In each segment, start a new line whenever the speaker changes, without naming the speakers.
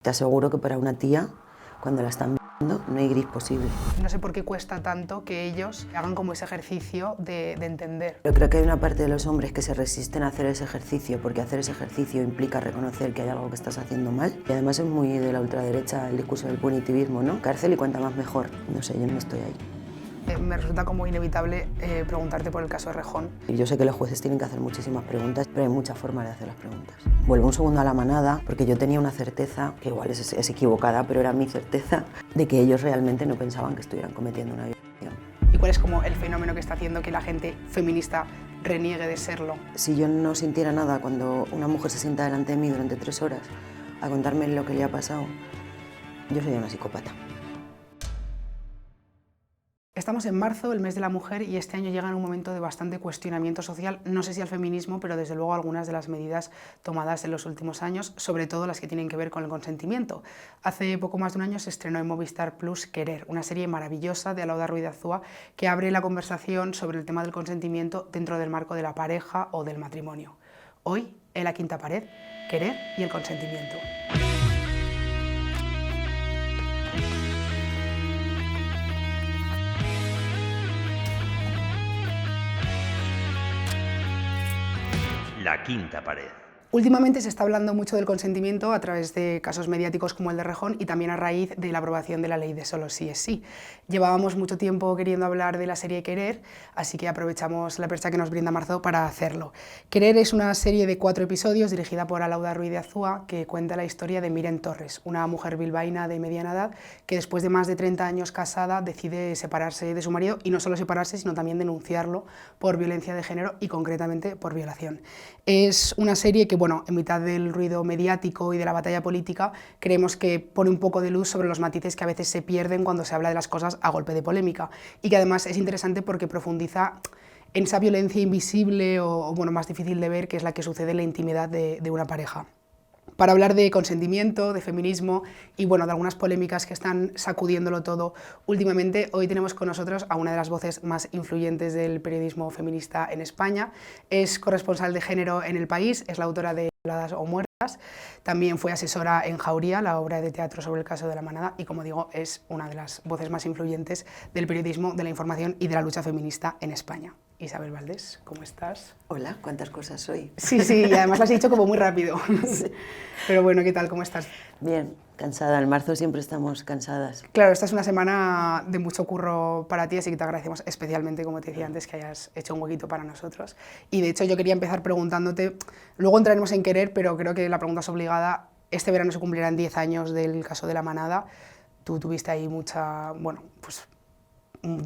Te aseguro que para una tía, cuando la están viendo, no hay gris posible.
No sé por qué cuesta tanto que ellos hagan como ese ejercicio de entender.
Yo creo que hay una parte de los hombres que se resisten a hacer ese ejercicio, porque hacer ese ejercicio implica reconocer que hay algo que estás haciendo mal. Y además es muy de la ultraderecha el discurso del punitivismo, ¿no? Cárcel y cuanta más mejor. No sé, yo no estoy ahí.
Me resulta como inevitable preguntarte por el caso de Rejón.
Y yo sé que los jueces tienen que hacer muchísimas preguntas, pero hay muchas formas de hacer las preguntas. Vuelvo un segundo a la manada, porque yo tenía una certeza, que igual es equivocada, pero era mi certeza, de que ellos realmente no pensaban que estuvieran cometiendo una violación.
¿Y cuál es como el fenómeno que está haciendo que la gente feminista reniegue de serlo?
Si yo no sintiera nada cuando una mujer se sienta delante de mí durante 3 horas a contarme lo que le ha pasado, yo sería una psicópata.
Estamos en marzo, el mes de la mujer, y este año llega en un momento de bastante cuestionamiento social, no sé si al feminismo, pero desde luego algunas de las medidas tomadas en los últimos años, sobre todo las que tienen que ver con el consentimiento. Hace poco más de un año se estrenó en Movistar Plus Querer, una serie maravillosa de Alauda Ruiz de Azúa que abre la conversación sobre el tema del consentimiento dentro del marco de la pareja o del matrimonio. Hoy, en La Quinta Pared, Querer y el consentimiento.
La Quinta Pared.
Últimamente se está hablando mucho del consentimiento a través de casos mediáticos como el de Rejón y también a raíz de la aprobación de la ley de solo sí es sí. Llevábamos mucho tiempo queriendo hablar de la serie Querer, así que aprovechamos la percha que nos brinda marzo para hacerlo. Querer es una serie de 4 episodios dirigida por Alauda Ruiz de Azúa que cuenta la historia de Miren Torres, una mujer bilbaína de mediana edad que después de más de 30 años casada decide separarse de su marido y no solo separarse, sino también denunciarlo por violencia de género y concretamente por violación. Es una serie que, bueno, en mitad del ruido mediático y de la batalla política, creemos que pone un poco de luz sobre los matices que a veces se pierden cuando se habla de las cosas a golpe de polémica, y que además es interesante porque profundiza en esa violencia invisible o bueno, más difícil de ver, que es la que sucede en la intimidad de una pareja. Para hablar de consentimiento, de feminismo y bueno, de algunas polémicas que están sacudiéndolo todo últimamente, hoy tenemos con nosotros a una de las voces más influyentes del periodismo feminista en España. Es corresponsal de género en El País, es la autora de Violadas o Muertas, también fue asesora en Jauría, la obra de teatro sobre el caso de la manada, y como digo, es una de las voces más influyentes del periodismo, de la información y de la lucha feminista en España. Isabel Valdés, ¿cómo estás?
Hola, ¿cuántas cosas soy?
Sí, sí, y además lo has dicho como muy rápido. Sí. Pero bueno, ¿qué tal? ¿Cómo estás?
Bien, cansada. En marzo siempre estamos cansadas.
Claro, esta es una semana de mucho curro para ti, así que te agradecemos especialmente, como te decía antes, que hayas hecho un huequito para nosotros. Y de hecho yo quería empezar preguntándote, luego entraremos en Querer, pero creo que la pregunta es obligada. Este verano se cumplirán 10 años del caso de la manada. Tú tuviste ahí mucha, bueno, pues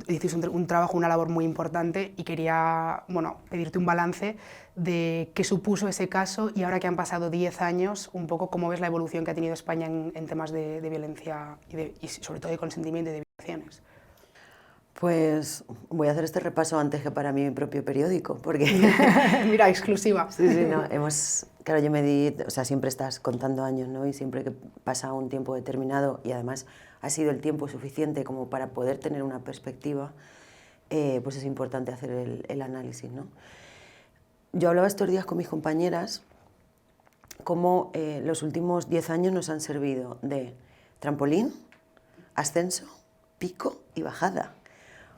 hiciste un trabajo, una labor muy importante, y quería, bueno, pedirte un balance de qué supuso ese caso y ahora que han pasado 10 años, un poco cómo ves la evolución que ha tenido España en temas de violencia y sobre todo de consentimiento y de violaciones.
Pues voy a hacer este repaso antes que para mi propio periódico, porque...
Mira, exclusiva.
Sí, sí, no, claro, yo me di, o sea, siempre estás contando años, ¿no? Y siempre que pasa un tiempo determinado y además ha sido el tiempo suficiente como para poder tener una perspectiva, pues es importante hacer el análisis, ¿no? Yo hablaba estos días con mis compañeras cómo los últimos 10 años nos han servido de trampolín, ascenso, pico y bajada.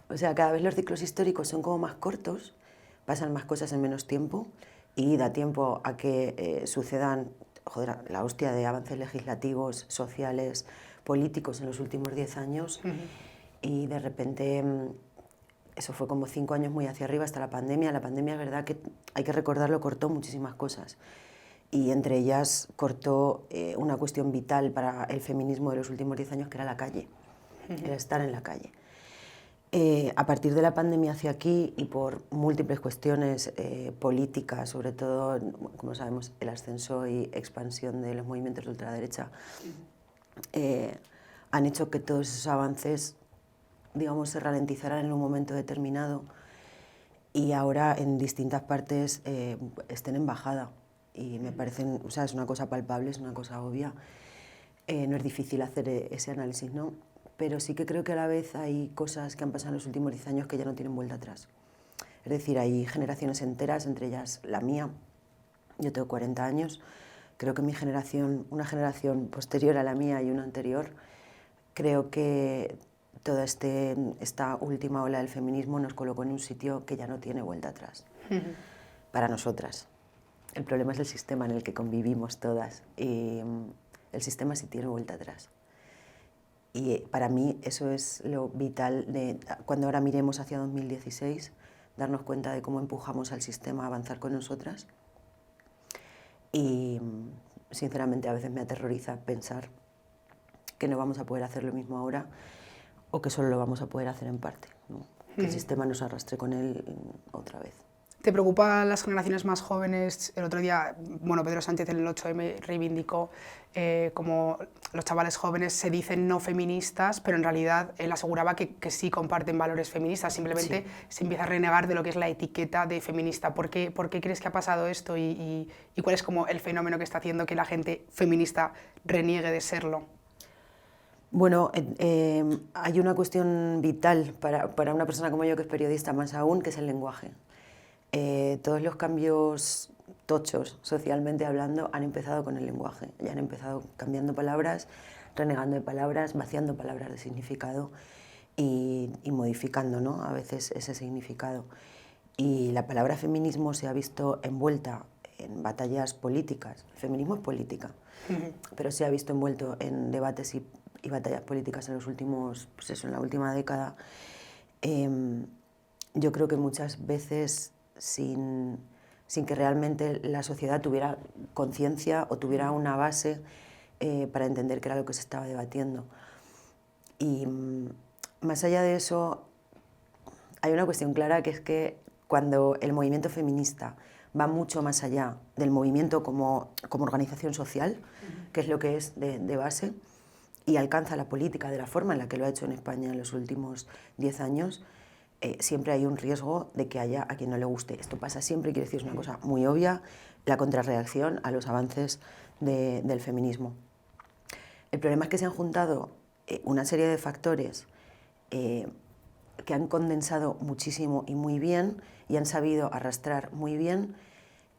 O sea, cada vez los ciclos históricos son como más cortos, pasan más cosas en menos tiempo y da tiempo a que sucedan, joder, la hostia de avances legislativos, sociales, políticos en los últimos 10 años. Y de repente eso fue como 5 años muy hacia arriba hasta la pandemia. La pandemia, es verdad que hay que recordarlo, cortó muchísimas cosas. Y entre ellas cortó una cuestión vital para el feminismo de los últimos 10 años, que era la calle, era estar en la calle. A partir de la pandemia hacia aquí y por múltiples cuestiones políticas, sobre todo, como sabemos, el ascenso y expansión de los movimientos de ultraderecha, han hecho que todos esos avances, digamos, se ralentizaran en un momento determinado y ahora en distintas partes estén en bajada. Y me parecen, o sea, es una cosa palpable, es una cosa obvia. No es difícil hacer ese análisis, ¿no? Pero sí que creo que a la vez hay cosas que han pasado en los últimos 10 años que ya no tienen vuelta atrás. Es decir, hay generaciones enteras, entre ellas la mía, yo tengo 40 años, creo que mi generación, una generación posterior a la mía y una anterior, creo que toda esta última ola del feminismo nos colocó en un sitio que ya no tiene vuelta atrás, para nosotras. El problema es el sistema en el que convivimos todas y el sistema sí tiene vuelta atrás. Y para mí eso es lo vital de cuando ahora miremos hacia 2016, darnos cuenta de cómo empujamos al sistema a avanzar con nosotras. Y sinceramente a veces me aterroriza pensar que no vamos a poder hacer lo mismo ahora o que solo lo vamos a poder hacer en parte, ¿no? Que el sistema nos arrastre con él otra vez.
¿Te preocupan las generaciones más jóvenes? El otro día, bueno, Pedro Sánchez en el 8M reivindicó como los chavales jóvenes se dicen no feministas, pero en realidad él aseguraba que sí comparten valores feministas, simplemente
Sí.
se empieza a renegar de lo que es la etiqueta de feminista. ¿Por qué crees que ha pasado esto y cuál es como el fenómeno que está haciendo que la gente feminista reniegue de serlo?
Bueno, hay una cuestión vital para una persona como yo, que es periodista más aún, que es el lenguaje. Todos los cambios tochos, socialmente hablando, han empezado con el lenguaje. Ya han empezado cambiando palabras, renegando de palabras, vaciando palabras de significado y modificando, ¿no?, a veces ese significado. Y la palabra feminismo se ha visto envuelta en batallas políticas. El feminismo es política, pero se ha visto envuelto en debates y batallas políticas en los últimos, pues eso, en la última década. Yo creo que muchas veces sin que realmente la sociedad tuviera conciencia o tuviera una base para entender qué era lo que se estaba debatiendo. Y más allá de eso, hay una cuestión clara, que es que cuando el movimiento feminista va mucho más allá del movimiento como organización social, que es lo que es de base, y alcanza la política de la forma en la que lo ha hecho en España en los últimos 10 años, siempre hay un riesgo de que haya a quien no le guste. Esto pasa siempre, quiero decir, es una cosa muy obvia, la contrarreacción a los avances del feminismo. El problema es que se han juntado una serie de factores que han condensado muchísimo y muy bien, y han sabido arrastrar muy bien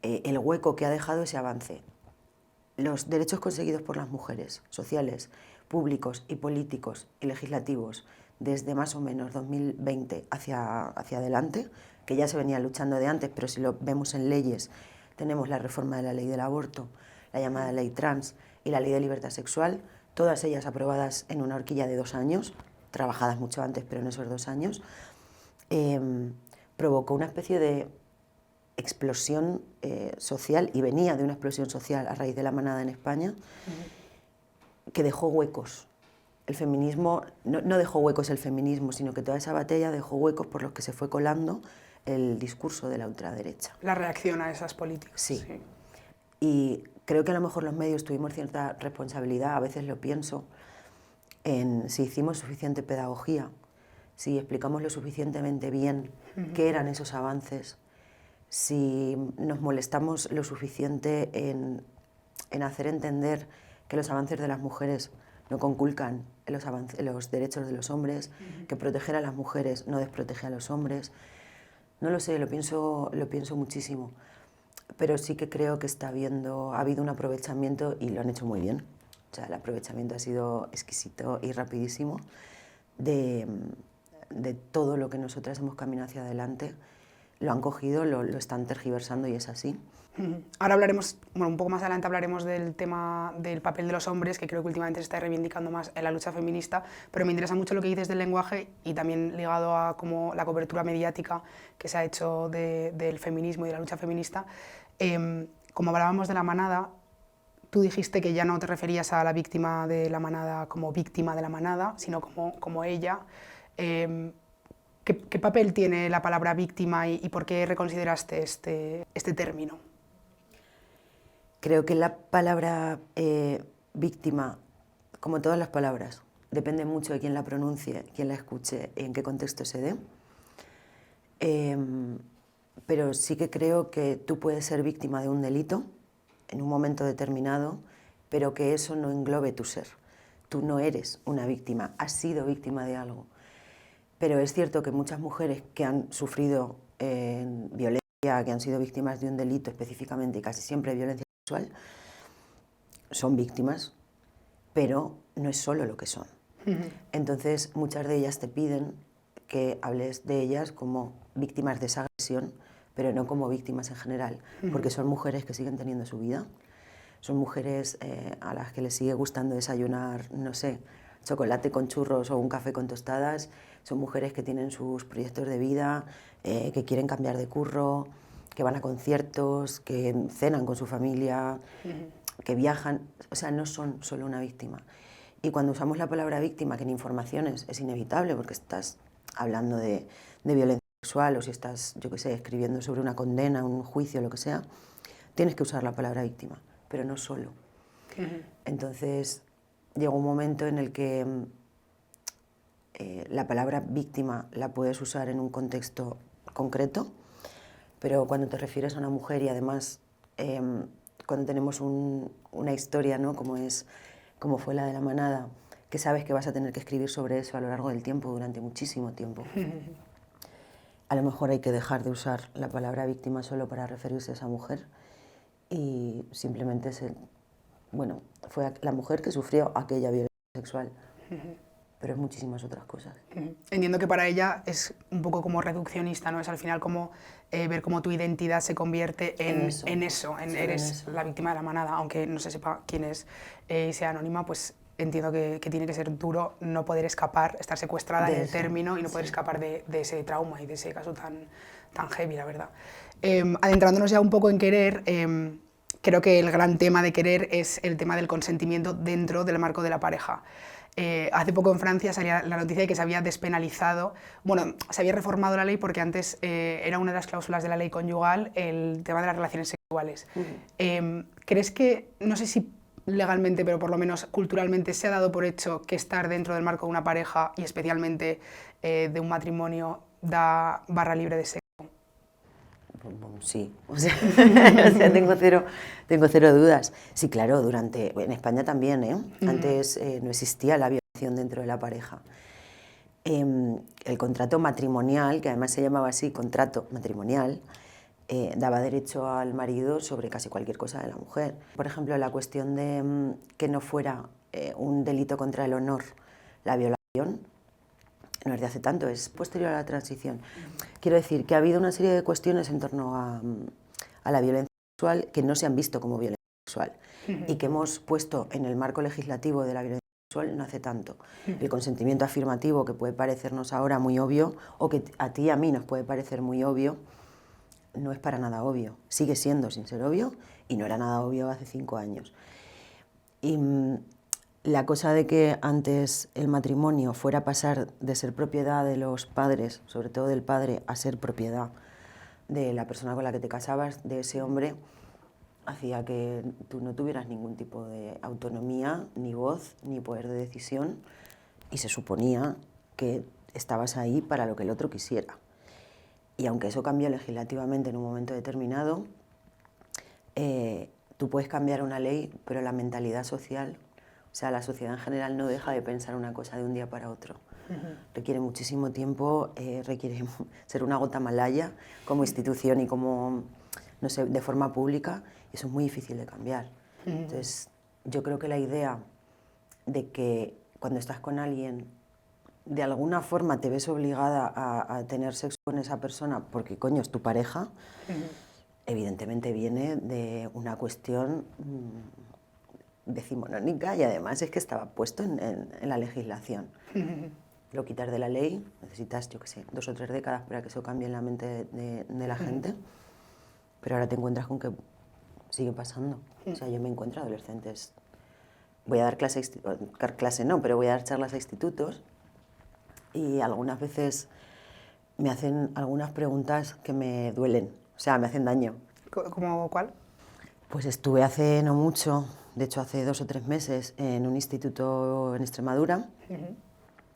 el hueco que ha dejado ese avance. Los derechos conseguidos por las mujeres, sociales, públicos y políticos y legislativos, desde más o menos 2020 hacia adelante, que ya se venía luchando de antes, pero si lo vemos en leyes, tenemos la reforma de la ley del aborto, la llamada ley trans y la ley de libertad sexual, todas ellas aprobadas en una horquilla de 2 años, trabajadas mucho antes, pero en esos 2 años, provocó una especie de explosión social, y venía de una explosión social a raíz de la manada en España, que dejó huecos. El feminismo, no dejó huecos el feminismo, sino que toda esa batalla dejó huecos por los que se fue colando el discurso de la ultraderecha.
La reacción a esas políticas.
Sí. Y creo que a lo mejor los medios tuvimos cierta responsabilidad, a veces lo pienso, en si hicimos suficiente pedagogía, si explicamos lo suficientemente bien qué eran esos avances, si nos molestamos lo suficiente en hacer entender que los avances de las mujeres no conculcan los derechos de los hombres, que proteger a las mujeres no desprotege a los hombres. No lo sé, lo pienso muchísimo, pero sí que creo que ha habido un aprovechamiento, y lo han hecho muy bien. O sea, el aprovechamiento ha sido exquisito y rapidísimo de todo lo que nosotras hemos caminado hacia adelante. Lo han cogido, lo están tergiversando, y es así.
Ahora hablaremos, bueno, un poco más adelante hablaremos del tema del papel de los hombres, que creo que últimamente se está reivindicando más en la lucha feminista, pero me interesa mucho lo que dices del lenguaje, y también ligado a como la cobertura mediática que se ha hecho del feminismo y de la lucha feminista. Como hablábamos de la manada, tú dijiste que ya no te referías a la víctima de la manada como víctima de la manada, sino como ella. ¿Qué papel tiene la palabra víctima y por qué reconsideraste este término?
Creo que la palabra víctima, como todas las palabras, depende mucho de quién la pronuncie, quién la escuche y en qué contexto se dé. Pero sí que creo que tú puedes ser víctima de un delito en un momento determinado, pero que eso no englobe tu ser. Tú no eres una víctima, has sido víctima de algo. Pero es cierto que muchas mujeres que han sufrido violencia, que han sido víctimas de un delito específicamente, y casi siempre violencia sexual, son víctimas, pero no es solo lo que son. Entonces, muchas de ellas te piden que hables de ellas como víctimas de esa agresión, pero no como víctimas en general, porque son mujeres que siguen teniendo su vida, son mujeres a las que les sigue gustando desayunar, no sé, chocolate con churros o un café con tostadas, son mujeres que tienen sus proyectos de vida, que quieren cambiar de curro, que van a conciertos, que cenan con su familia, que viajan, o sea, no son solo una víctima. Y cuando usamos la palabra víctima, que en informaciones es inevitable porque estás hablando de violencia sexual o si estás, yo qué sé, escribiendo sobre una condena, un juicio, lo que sea, tienes que usar la palabra víctima, pero no solo. Entonces, llega un momento en el que la palabra víctima la puedes usar en un contexto concreto, pero cuando te refieres a una mujer y además cuando tenemos una historia, ¿no? como fue la de la manada, que sabes que vas a tener que escribir sobre eso a lo largo del tiempo, durante muchísimo tiempo. A lo mejor hay que dejar de usar la palabra víctima solo para referirse a esa mujer y simplemente fue la mujer que sufrió aquella violencia sexual. Pero es muchísimas otras cosas.
Entiendo que para ella es un poco como reduccionista, ¿no? Es al final como ver cómo tu identidad se convierte en eso, eres la víctima de la manada, aunque no se sepa quién es y sea anónima, pues entiendo que tiene que ser duro no poder escapar, estar secuestrada en el término y no poder escapar de ese trauma y de ese caso tan heavy, la verdad. Adentrándonos ya un poco en Querer, creo que el gran tema de Querer es el tema del consentimiento dentro del marco de la pareja. Hace poco en Francia salía la noticia de que se había despenalizado, bueno, se había reformado la ley porque antes era una de las cláusulas de la ley conyugal el tema de las relaciones sexuales. ¿Crees que, no sé si legalmente, pero por lo menos culturalmente se ha dado por hecho que estar dentro del marco de una pareja y especialmente de un matrimonio da barra libre de sexo?
Sí, o sea, tengo cero dudas. Sí, claro, en España también, Antes no existía la violación dentro de la pareja. El contrato matrimonial, que además se llamaba así, contrato matrimonial, daba derecho al marido sobre casi cualquier cosa de la mujer. Por ejemplo, la cuestión de que no fuera un delito contra el honor la violación, no es de hace tanto, es posterior a la transición. Quiero decir que ha habido una serie de cuestiones en torno a la violencia sexual que no se han visto como violencia sexual y que hemos puesto en el marco legislativo de la violencia sexual no hace tanto. El consentimiento afirmativo, que puede parecernos ahora muy obvio, o que a ti y a mí nos puede parecer muy obvio, no es para nada obvio. Sigue siendo sin ser obvio y no era nada obvio hace 5 años. Y la cosa de que antes el matrimonio fuera a pasar de ser propiedad de los padres, sobre todo del padre, a ser propiedad de la persona con la que te casabas, de ese hombre, hacía que tú no tuvieras ningún tipo de autonomía, ni voz, ni poder de decisión, y se suponía que estabas ahí para lo que el otro quisiera. Y aunque eso cambió legislativamente en un momento determinado, tú puedes cambiar una ley, pero la mentalidad social, o sea, la sociedad en general no deja de pensar una cosa de un día para otro. Requiere muchísimo tiempo, requiere ser una gota malaya como institución y como, no sé, de forma pública, y eso es muy difícil de cambiar. Entonces, yo creo que la idea de que cuando estás con alguien, de alguna forma te ves obligada a tener sexo con esa persona porque, coño, es tu pareja, evidentemente viene de una cuestión decimonónica y además es que estaba puesto en la legislación. Lo quitas de la ley, necesitas, yo qué sé, 2 o 3 décadas para que eso cambie en la mente de la gente, pero ahora te encuentras con que sigue pasando. O sea, yo me encuentro adolescentes, voy a dar clase no, pero voy a dar charlas a institutos y algunas veces me hacen algunas preguntas que me duelen, o sea, me hacen daño.
¿Cómo cuál?
Pues estuve hace no mucho, de hecho hace 2 o 3 meses, en un instituto en Extremadura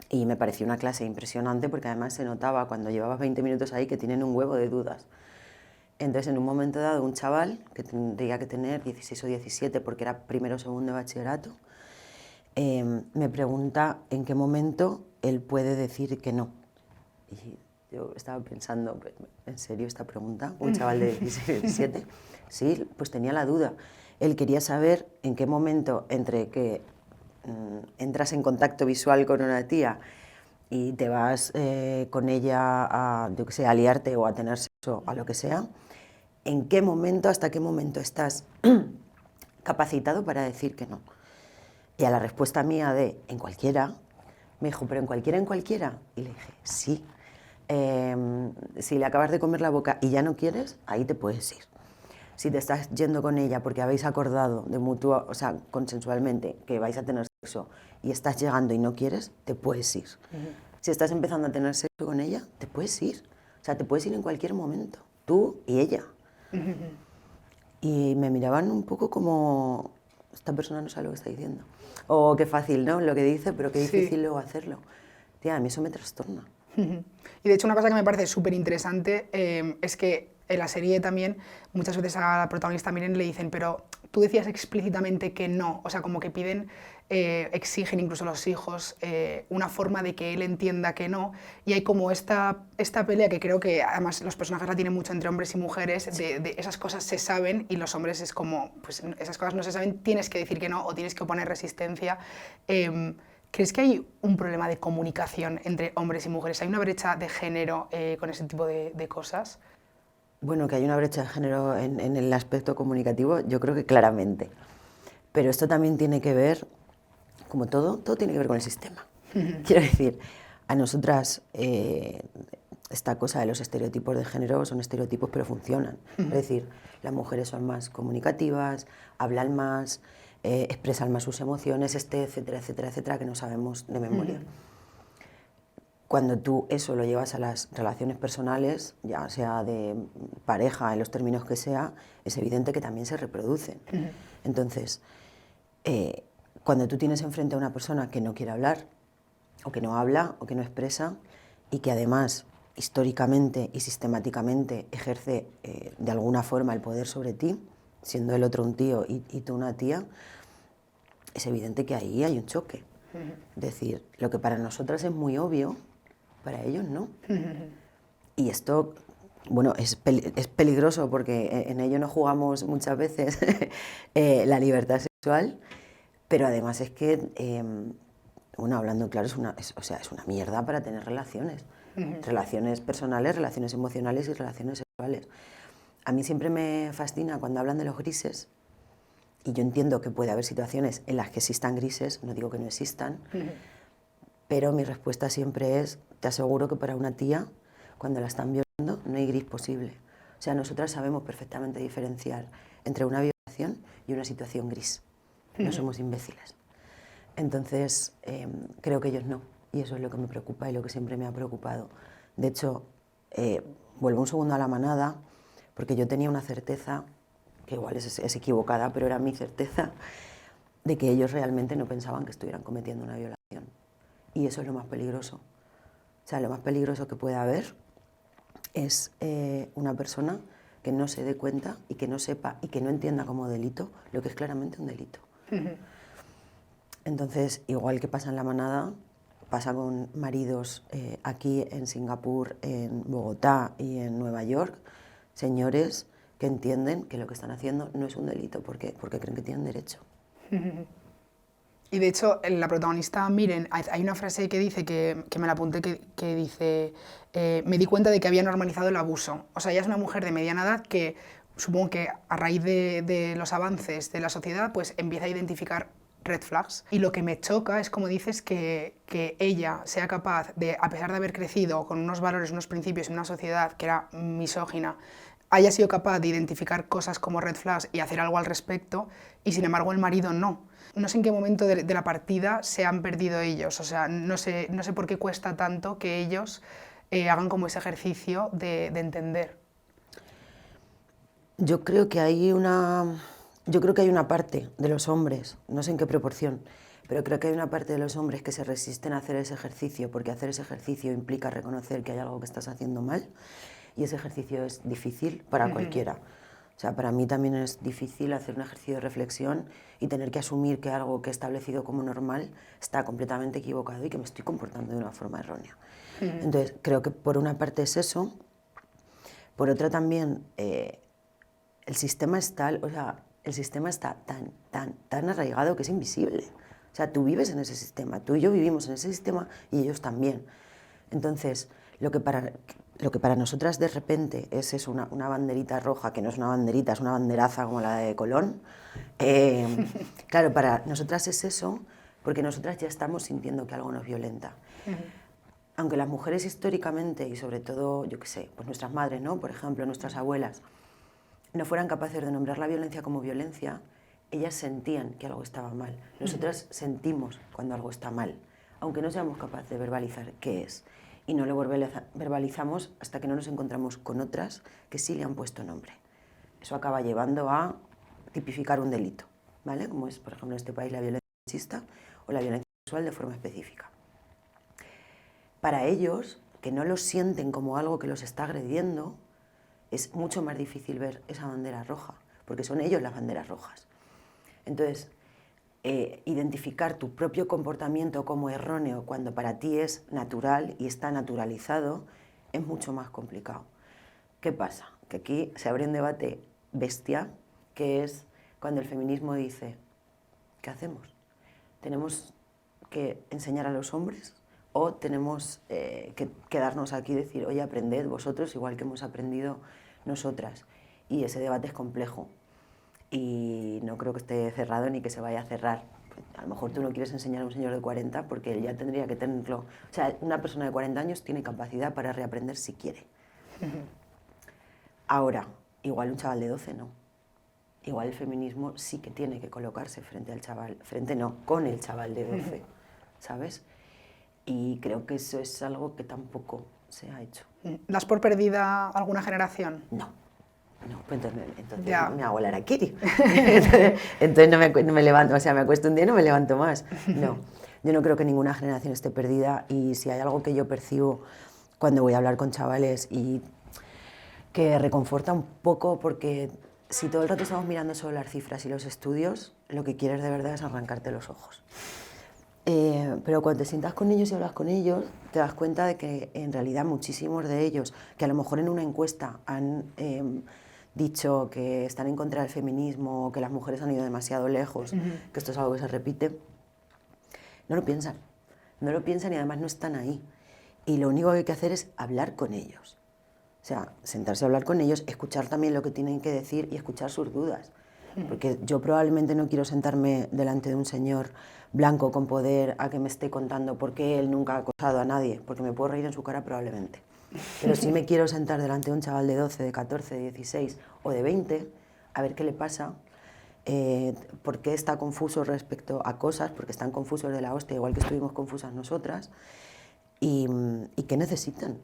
y me pareció una clase impresionante porque además se notaba cuando llevabas 20 minutos ahí que tienen un huevo de dudas. Entonces, en un momento dado, un chaval que tendría que tener 16 o 17 porque era primero o segundo de bachillerato, me pregunta en qué momento él puede decir que no. Y yo estaba pensando, ¿en serio esta pregunta? ¿Un chaval de 16 o 17? Sí, pues tenía la duda. Él quería saber en qué momento entre que entras en contacto visual con una tía y te vas con ella a, yo qué sé, a liarte o a tener sexo, a lo que sea, en qué momento, hasta qué momento estás capacitado para decir que no. Y a la respuesta mía de en cualquiera, me dijo, ¿pero en cualquiera, en cualquiera? Y le dije, sí. Si le acabas de comer la boca y ya no quieres, ahí te puedes ir. Si te estás yendo con ella porque habéis acordado de mutuo, o sea, consensualmente, que vais a tener sexo y estás llegando y no quieres, te puedes ir. Si estás empezando a tener sexo con ella, te puedes ir. O sea, te puedes ir en cualquier momento, tú y ella. Y me miraban un poco como, esta persona no sabe lo que está diciendo. O qué fácil, ¿no? Lo que dice, pero qué difícil luego hacerlo. Tía, a mí eso me trastorna.
Y de hecho una cosa que me parece súper interesante es que en la serie también muchas veces a la protagonista Miren le dicen, pero tú decías explícitamente que no, o sea, como que piden, exigen incluso los hijos una forma de que él entienda que no, y hay como esta pelea que creo que además los personajes la tienen mucho entre hombres y mujeres, de esas cosas se saben y los hombres es como, pues esas cosas no se saben, tienes que decir que no o tienes que oponer resistencia. ¿Crees que hay un problema de comunicación entre hombres y mujeres? ¿Hay una brecha de género con ese tipo de cosas?
Bueno, que hay una brecha de género en el aspecto comunicativo, yo creo que claramente. Pero esto también tiene que ver, como todo tiene que ver con el sistema. Quiero decir, a nosotras esta cosa de los estereotipos de género son estereotipos pero funcionan. Es decir, las mujeres son más comunicativas, hablan más, expresan más sus emociones, etcétera, etcétera, etcétera, que no sabemos de memoria. Cuando tú eso lo llevas a las relaciones personales, ya sea de pareja, en los términos que sea, es evidente que también se reproducen. Entonces, cuando tú tienes enfrente a una persona que no quiere hablar, o que no habla, o que no expresa, y que además históricamente y sistemáticamente ejerce de alguna forma el poder sobre ti, siendo el otro un tío y tú una tía, es evidente que ahí hay un choque. Es decir, lo que para nosotras es muy obvio, para ellos no. Y esto, bueno, es peligroso porque en ello no jugamos muchas veces la libertad sexual, pero además es que, bueno, hablando claro, o sea, es una mierda para tener relaciones. Relaciones personales, relaciones emocionales y relaciones sexuales. A mí siempre me fascina cuando hablan de los grises, y yo entiendo que puede haber situaciones en las que existan grises, no digo que no existan, pero mi respuesta siempre es, te aseguro que para una tía, cuando la están violando, no hay gris posible. O sea, nosotras sabemos perfectamente diferenciar entre una violación y una situación gris. No somos imbéciles. Entonces, creo que ellos no. Y eso es lo que me preocupa y lo que siempre me ha preocupado. De hecho, vuelvo un segundo a la manada, porque yo tenía una certeza, que igual es equivocada, pero era mi certeza, de que ellos realmente no pensaban que estuvieran cometiendo una violación. Y eso es lo más peligroso. O sea, lo más peligroso que puede haber es una persona que no se dé cuenta y que no sepa y que no entienda como delito lo que es claramente un delito. Entonces, igual que pasa en la manada, pasa con maridos aquí en Singapur, en Bogotá y en Nueva York, señores que entienden que lo que están haciendo no es un delito porque creen que tienen derecho.
Y de hecho, en la protagonista Miren, hay una frase que dice, que me la apunté, que dice, me di cuenta de que había normalizado el abuso. O sea, ella es una mujer de mediana edad que supongo que a raíz de los avances de la sociedad, pues empieza a identificar red flags. Y lo que me choca es, como dices, que ella sea capaz de, a pesar de haber crecido con unos valores, unos principios en una sociedad que era misógina, haya sido capaz de identificar cosas como red flags y hacer algo al respecto, y sin embargo el marido no. No sé en qué momento de la partida se han perdido ellos, o sea, no sé por qué cuesta tanto que ellos hagan como ese ejercicio de entender.
Yo creo que hay una parte de los hombres, no sé en qué proporción, pero creo que hay una parte de los hombres que se resisten a hacer ese ejercicio, porque hacer ese ejercicio implica reconocer que hay algo que estás haciendo mal, y ese ejercicio es difícil para cualquiera. O sea, para mí también es difícil hacer un ejercicio de reflexión y tener que asumir que algo que he establecido como normal está completamente equivocado y que me estoy comportando de una forma errónea. Entonces, creo que por una parte es eso, por otra también el sistema es tal, o sea, el sistema está tan arraigado que es invisible. O sea, tú vives en ese sistema, tú y yo vivimos en ese sistema y ellos también. Entonces, lo que para nosotras de repente es eso, una banderita roja, que no es una banderita, es una banderaza como la de Colón, claro, para nosotras es eso, porque nosotras ya estamos sintiendo que algo nos violenta. Aunque las mujeres históricamente, y sobre todo, yo qué sé, pues nuestras madres, ¿no? Por ejemplo, nuestras abuelas, no fueran capaces de nombrar la violencia como violencia, ellas sentían que algo estaba mal. Nosotras sentimos cuando algo está mal, aunque no seamos capaces de verbalizar qué es. Y no lo verbalizamos hasta que no nos encontramos con otras que sí le han puesto nombre. Eso acaba llevando a tipificar un delito, ¿vale? Como es, por ejemplo, en este país la violencia machista o la violencia sexual de forma específica. Para ellos, que no lo sienten como algo que los está agrediendo, es mucho más difícil ver esa bandera roja, porque son ellos las banderas rojas. Entonces, identificar tu propio comportamiento como erróneo cuando para ti es natural y está naturalizado es mucho más complicado. ¿Qué pasa? Que aquí se abre un debate bestia, que es cuando el feminismo dice, ¿qué hacemos? ¿Tenemos que enseñar a los hombres o tenemos que quedarnos aquí y decir, oye, aprended vosotros igual que hemos aprendido nosotras? Y ese debate es complejo. Y no creo que esté cerrado ni que se vaya a cerrar. A lo mejor tú no quieres enseñar a un señor de 40 porque él ya tendría que tenerlo. O sea, una persona de 40 años tiene capacidad para reaprender si quiere. Ahora, igual un chaval de 12 no. Igual el feminismo sí que tiene que colocarse frente al chaval, con el chaval de 12, ¿sabes? Y creo que eso es algo que tampoco se ha hecho.
¿Das por perdida alguna generación?
No, pues entonces
Ya.
me hago el harakiri. entonces no me levanto, o sea, me acuesto un día y no me levanto más. No, yo no creo que ninguna generación esté perdida y si hay algo que yo percibo cuando voy a hablar con chavales y que reconforta un poco porque si todo el rato estamos mirando solo las cifras y los estudios, lo que quieres de verdad es arrancarte los ojos. Pero cuando te sientas con ellos y hablas con ellos, te das cuenta de que en realidad muchísimos de ellos, que a lo mejor en una encuesta han dicho que están en contra del feminismo, que las mujeres han ido demasiado lejos, que esto es algo que se repite, no lo piensan y además no están ahí. Y lo único que hay que hacer es hablar con ellos. O sea, sentarse a hablar con ellos, escuchar también lo que tienen que decir y escuchar sus dudas. Porque yo probablemente no quiero sentarme delante de un señor blanco con poder a que me esté contando por qué él nunca ha acosado a nadie, porque me puedo reír en su cara probablemente. Pero sí me quiero sentar delante de un chaval de 12, de 14, de 16 o de 20, a ver qué le pasa, por qué está confuso respecto a cosas, porque están confusos de la hostia, igual que estuvimos confusas nosotras, y qué necesitan.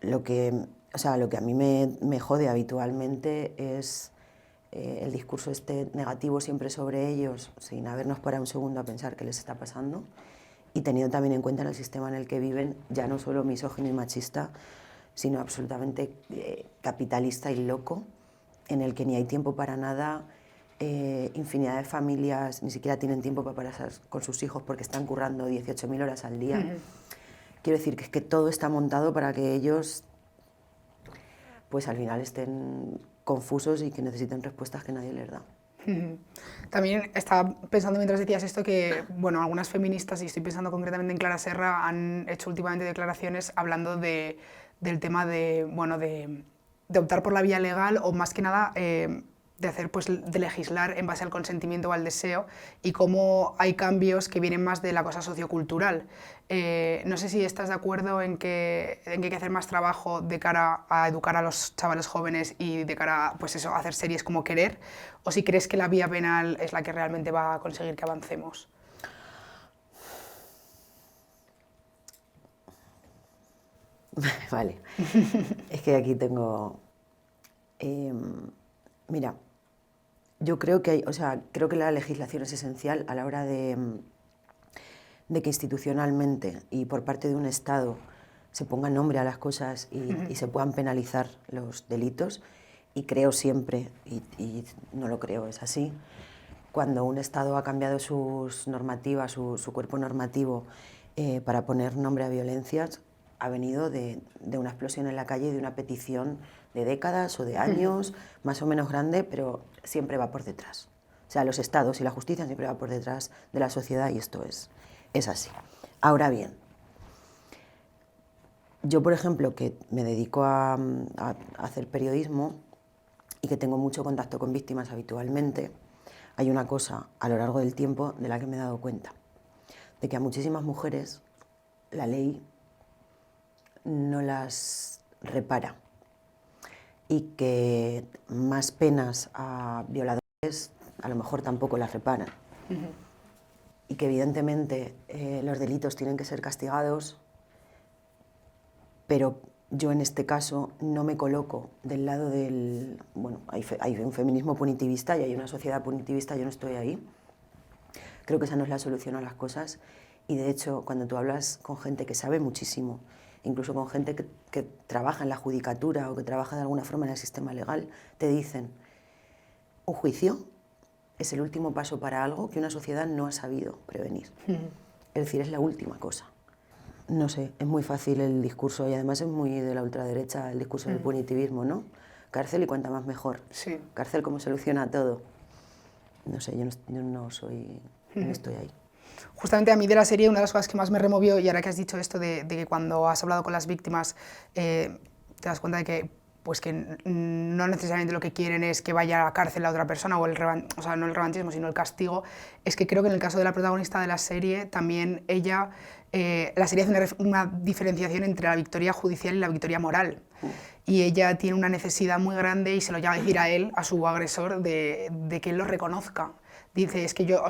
Lo que a mí me jode habitualmente es el discurso este negativo siempre sobre ellos, sin habernos parado un segundo a pensar qué les está pasando, y teniendo también en cuenta en el sistema en el que viven, ya no solo misógino y machista, sino absolutamente capitalista y loco, en el que ni hay tiempo para nada, infinidad de familias ni siquiera tienen tiempo para pasar con sus hijos porque están currando 18.000 horas al día. Quiero decir que es que todo está montado para que ellos, pues al final estén confusos y que necesiten respuestas que nadie les da.
También estaba pensando mientras decías esto que, bueno, algunas feministas, y estoy pensando concretamente en Clara Serra, han hecho últimamente declaraciones hablando del tema de, bueno, de optar por la vía legal o más que nada de hacer, pues, de legislar en base al consentimiento o al deseo y cómo hay cambios que vienen más de la cosa sociocultural. No sé si estás de acuerdo en que hay que hacer más trabajo de cara a educar a los chavales jóvenes y de cara a, pues eso, a hacer series como Querer, o si crees que la vía penal es la que realmente va a conseguir que avancemos.
Vale, es que aquí tengo... mira, yo creo que creo que la legislación es esencial a la hora de que institucionalmente y por parte de un Estado se ponga nombre a las cosas y se puedan penalizar los delitos. Y creo siempre, y no lo creo, es así, cuando un Estado ha cambiado sus normativas, su cuerpo normativo para poner nombre a violencias, ha venido de una explosión en la calle y de una petición de décadas o de años, más o menos grande, pero siempre va por detrás. O sea, los estados y la justicia siempre va por detrás de la sociedad y esto es así. Ahora bien, yo, por ejemplo, que me dedico a hacer periodismo y que tengo mucho contacto con víctimas habitualmente, hay una cosa a lo largo del tiempo de la que me he dado cuenta, de que a muchísimas mujeres la ley no las repara y que más penas a violadores a lo mejor tampoco las reparan. Y que evidentemente los delitos tienen que ser castigados, pero yo en este caso no me coloco del lado del... Bueno, hay un feminismo punitivista y hay una sociedad punitivista, yo no estoy ahí. Creo que esa no es la solución a las cosas y de hecho cuando tú hablas con gente que sabe muchísimo, incluso con gente que trabaja en la judicatura o que trabaja de alguna forma en el sistema legal, te dicen, un juicio es el último paso para algo que una sociedad no ha sabido prevenir. Es decir, es la última cosa. No sé, es muy fácil el discurso y además es muy de la ultraderecha el discurso del punitivismo, ¿no? Cárcel y cuanta más mejor.
Sí.
Cárcel como soluciona todo. No sé, yo no soy, no estoy ahí.
Justamente a mí de la serie una de las cosas que más me removió, y ahora que has dicho esto de que cuando has hablado con las víctimas te das cuenta de que, pues que no necesariamente lo que quieren es que vaya a la cárcel la otra persona, o sea, no el revanchismo, sino el castigo, es que creo que en el caso de la protagonista de la serie, también ella, la serie hace una diferenciación entre la victoria judicial y la victoria moral. Y ella tiene una necesidad muy grande, y se lo llama a decir a él, a su agresor, de que él lo reconozca. Dice, es que yo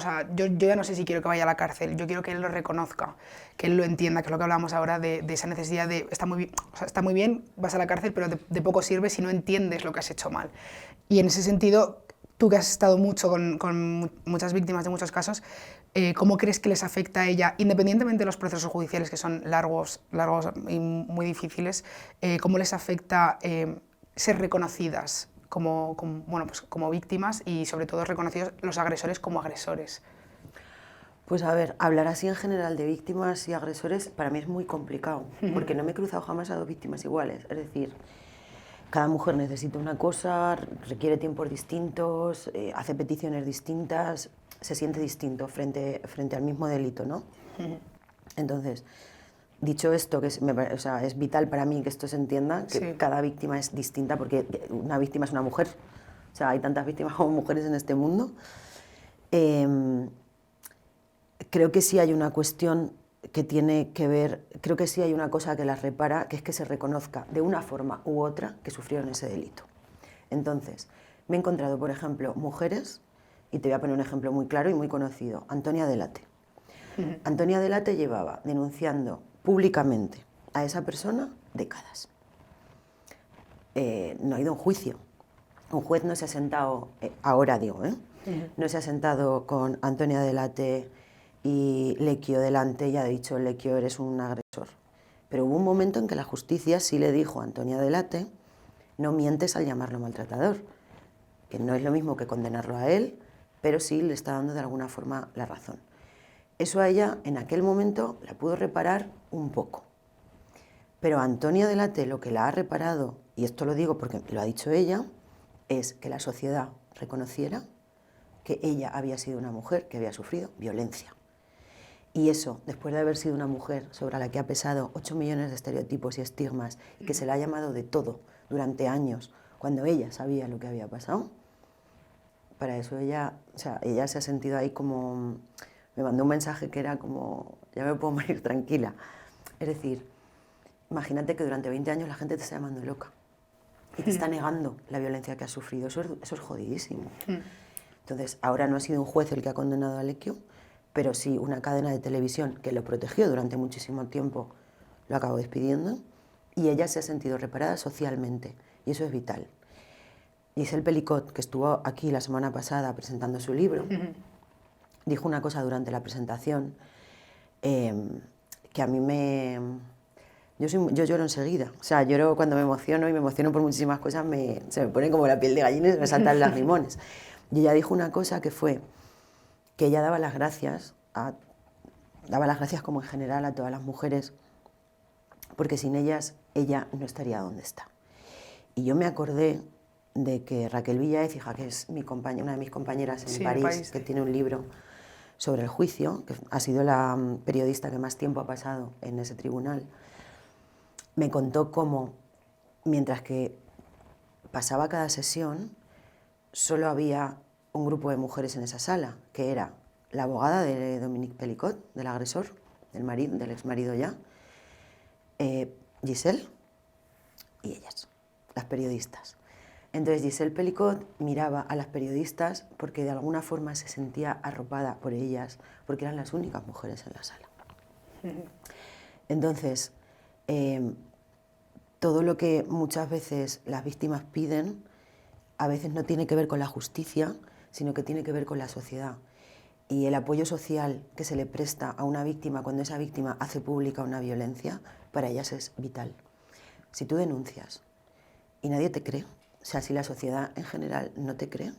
ya no sé si quiero que vaya a la cárcel, yo quiero que él lo reconozca, que él lo entienda, que es lo que hablábamos ahora de esa necesidad de, está muy bien, vas a la cárcel, pero de poco sirve si no entiendes lo que has hecho mal. Y en ese sentido, tú que has estado mucho con muchas víctimas de muchos casos, ¿cómo crees que les afecta a ella, independientemente de los procesos judiciales que son largos y muy difíciles, cómo les afecta ser reconocidas como víctimas y sobre todo reconocidos los agresores como agresores?
Pues a ver, hablar así en general de víctimas y agresores para mí es muy complicado, porque no me he cruzado jamás a dos víctimas iguales. Es decir, cada mujer necesita una cosa, requiere tiempos distintos, hace peticiones distintas, se siente distinto frente al mismo delito, ¿no? Entonces, dicho esto, que es vital para mí que esto se entienda, que
Sí.
cada víctima es distinta, porque una víctima es una mujer, o sea, hay tantas víctimas como mujeres en este mundo. Creo que sí hay una cuestión que tiene que ver, creo que sí hay una cosa que las repara, que es que se reconozca de una forma u otra que sufrieron ese delito. Entonces, me he encontrado, por ejemplo, mujeres, y te voy a poner un ejemplo muy claro y muy conocido, Antonia Delate. Antonia Delate llevaba denunciando públicamente a esa persona décadas. No ha ido a un juicio. Un juez no se ha sentado, ahora digo, no se ha sentado con Antonia Delate y Lecchio delante y ha dicho, Lecchio, eres un agresor. Pero hubo un momento en que la justicia sí le dijo a Antonia Delate, no mientes al llamarlo maltratador, que no es lo mismo que condenarlo a él, pero sí le está dando de alguna forma la razón. Eso a ella, en aquel momento, la pudo reparar un poco. Pero a Antonia Delate lo que la ha reparado, y esto lo digo porque lo ha dicho ella, es que la sociedad reconociera que ella había sido una mujer que había sufrido violencia. Y eso, después de haber sido una mujer sobre la que ha pesado 8 millones de estereotipos y estigmas, y que se la ha llamado de todo durante años, cuando ella sabía lo que había pasado, para eso ella se ha sentido ahí como... Me mandó un mensaje que era como, ya me puedo morir tranquila. Es decir, imagínate que durante 20 años la gente te está llamando loca y te está negando la violencia que has sufrido. Eso es jodidísimo. Entonces, ahora no ha sido un juez el que ha condenado a Lecchio, pero sí una cadena de televisión que lo protegió durante muchísimo tiempo, lo acabó despidiendo, y ella se ha sentido reparada socialmente, y eso es vital. Giselle Pelicot, que estuvo aquí la semana pasada presentando su libro, dijo una cosa durante la presentación que a mí me... Yo lloro enseguida, o sea, lloro cuando me emociono y me emociono por muchísimas cosas, se me pone como la piel de gallina y se me saltan las limones. Y ella dijo una cosa que fue que ella daba las gracias como en general a todas las mujeres, porque sin ellas ella no estaría donde está. Y yo me acordé de que Raquel Villaécija, que es una de mis compañeras en
Sí,
París, que tiene un libro sobre el juicio, que ha sido la periodista que más tiempo ha pasado en ese tribunal, me contó cómo, mientras que pasaba cada sesión, solo había un grupo de mujeres en esa sala, que era la abogada de Dominique Pelicot, del agresor, del exmarido ya, Giselle y ellas, las periodistas. Entonces Giselle Pelicot miraba a las periodistas porque de alguna forma se sentía arropada por ellas, porque eran las únicas mujeres en la sala. Entonces, todo lo que muchas veces las víctimas piden, a veces no tiene que ver con la justicia, sino que tiene que ver con la sociedad. Y el apoyo social que se le presta a una víctima cuando esa víctima hace pública una violencia, para ellas es vital. Si tú denuncias y nadie te cree, o sea, si la sociedad en general no te cree, o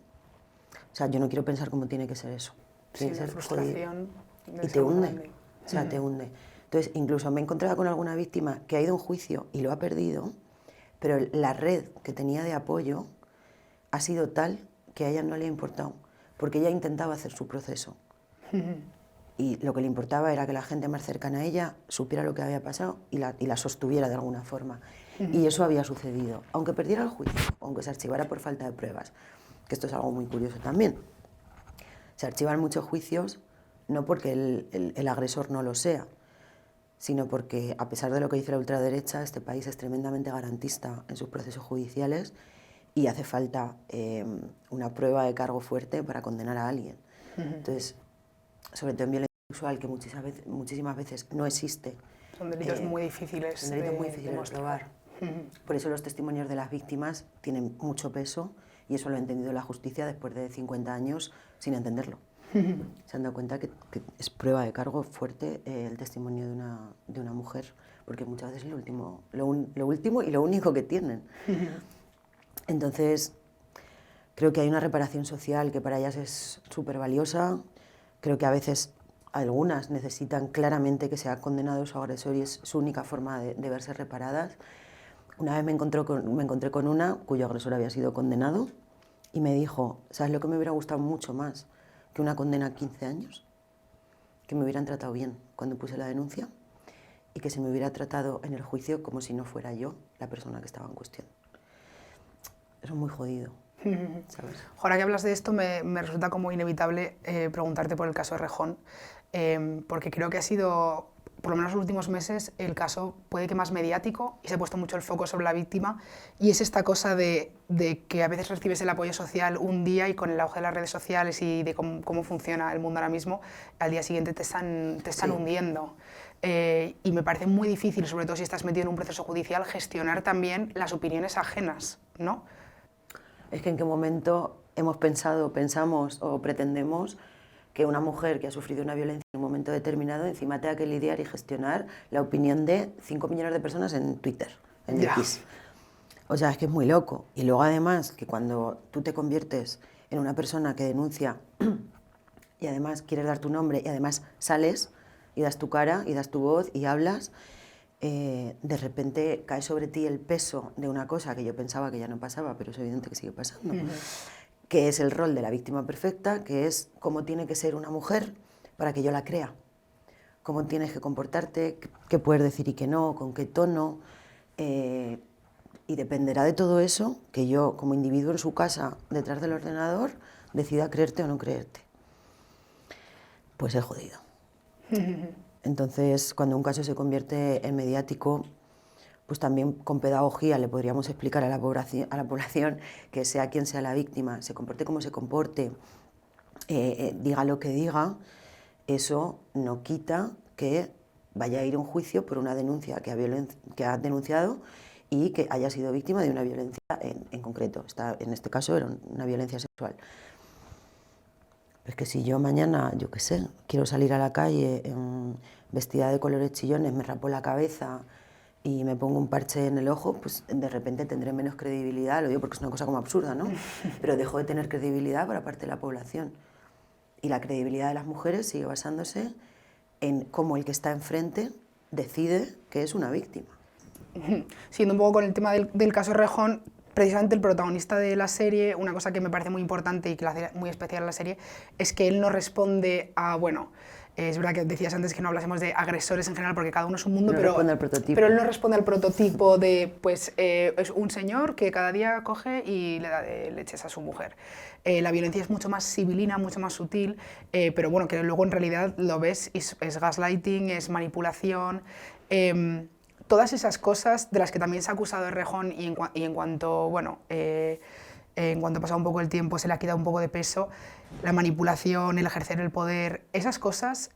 sea, yo no quiero pensar cómo tiene que ser eso.
Sí, la frustración.
Y te hunde, o sea, te hunde. Entonces, incluso me he encontrado con alguna víctima que ha ido a un juicio y lo ha perdido, pero la red que tenía de apoyo ha sido tal que a ella no le ha importado, porque ella intentaba hacer su proceso. Y lo que le importaba era que la gente más cercana a ella supiera lo que había pasado y la sostuviera de alguna forma. Y eso había sucedido, aunque perdiera el juicio, aunque se archivara por falta de pruebas, que esto es algo muy curioso también. Se archivan muchos juicios no porque el agresor no lo sea, sino porque, a pesar de lo que dice la ultraderecha, este país es tremendamente garantista en sus procesos judiciales y hace falta una prueba de cargo fuerte para condenar a alguien. Entonces, sobre todo en violencia sexual, que muchísimas veces no existe.
Son delitos muy difíciles
de probar. Por eso los testimonios de las víctimas tienen mucho peso, y eso lo ha entendido la justicia después de 50 años sin entenderlo. Se han dado cuenta que es prueba de cargo fuerte el testimonio de una mujer, porque muchas veces es lo último y lo único que tienen. Entonces, creo que hay una reparación social que para ellas es súper valiosa. Creo que a veces algunas necesitan claramente que sea condenado su agresor y es su única forma de verse reparadas. Una vez me encontré con una cuyo agresor había sido condenado y me dijo, ¿sabes lo que me hubiera gustado mucho más que una condena a 15 años? Que me hubieran tratado bien cuando puse la denuncia y que se me hubiera tratado en el juicio como si no fuera yo la persona que estaba en cuestión. Eso es muy jodido, ¿sabes?
Ahora que hablas de esto, me resulta como inevitable preguntarte por el caso de Rejón, porque creo que ha sido, por lo menos los últimos meses, el caso puede que más mediático y se ha puesto mucho el foco sobre la víctima, y es esta cosa de que a veces recibes el apoyo social un día y con el auge de las redes sociales y de cómo funciona el mundo ahora mismo, al día siguiente te están hundiendo. Y me parece muy difícil, sobre todo si estás metido en un proceso judicial, gestionar también las opiniones ajenas, ¿no?
Es que en qué momento pensamos o pretendemos que una mujer que ha sufrido una violencia en un momento determinado encima tenga que lidiar y gestionar la opinión de 5 millones de personas en Twitter, en X. O sea, es que es muy loco. Y luego además que cuando tú te conviertes en una persona que denuncia y además quieres dar tu nombre y además sales y das tu cara y das tu voz y hablas, de repente cae sobre ti el peso de una cosa que yo pensaba que ya no pasaba, pero es evidente que sigue pasando, que es el rol de la víctima perfecta, que es cómo tiene que ser una mujer para que yo la crea, cómo tienes que comportarte, qué puedes decir y qué no, con qué tono, y dependerá de todo eso que yo, como individuo en su casa, detrás del ordenador, decida creerte o no creerte. Pues es jodido. Entonces, cuando un caso se convierte en mediático, pues también con pedagogía le podríamos explicar a la población que sea quien sea la víctima, se comporte como se comporte, diga lo que diga, eso no quita que vaya a ir a un juicio por una denuncia que ha denunciado y que haya sido víctima de una violencia en concreto. En este caso era una violencia sexual. Es que si yo mañana, yo qué sé, quiero salir a la calle vestida de colores chillones, me rapo la cabeza y me pongo un parche en el ojo, pues de repente tendré menos credibilidad, lo digo porque es una cosa como absurda, ¿no? Pero dejo de tener credibilidad para parte de la población. Y la credibilidad de las mujeres sigue basándose en cómo el que está enfrente decide que es una víctima.
Siendo un poco con el tema del caso Rejón, precisamente el protagonista de la serie, una cosa que me parece muy importante y que la hace muy especial la serie, es que él no responde a, bueno, es verdad que decías antes que no hablásemos de agresores en general, porque cada uno es un mundo,
No responde al prototipo.
pero él no responde al prototipo de, pues, es un señor que cada día coge y le da de leches a su mujer. La violencia es mucho más civilina, mucho más sutil, pero bueno, que luego en realidad lo ves, es gaslighting, es manipulación, todas esas cosas de las que también se ha acusado Errejón y en cuanto, bueno, en cuanto ha pasado un poco el tiempo se le ha quitado un poco de peso, la manipulación, el ejercer el poder, esas cosas,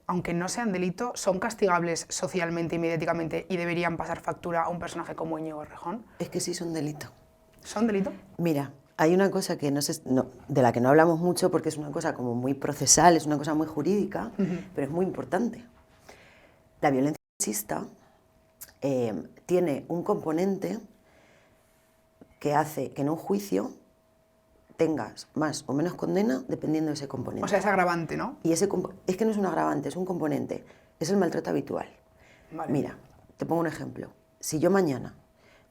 aunque no sean delito, son castigables socialmente y mediáticamente y deberían pasar factura a un personaje como Íñigo Errejón.
Es que sí son delito.
¿Son delito?
Mira, hay una cosa que de la que no hablamos mucho porque es una cosa como muy procesal, es una cosa muy jurídica, pero es muy importante. La violencia machista tiene un componente que hace que en un juicio tengas más o menos condena dependiendo de ese componente.
O sea, es agravante, ¿no?
Y es que no es un agravante, es un componente. Es el maltrato habitual.
Vale.
Mira, te pongo un ejemplo. Si yo mañana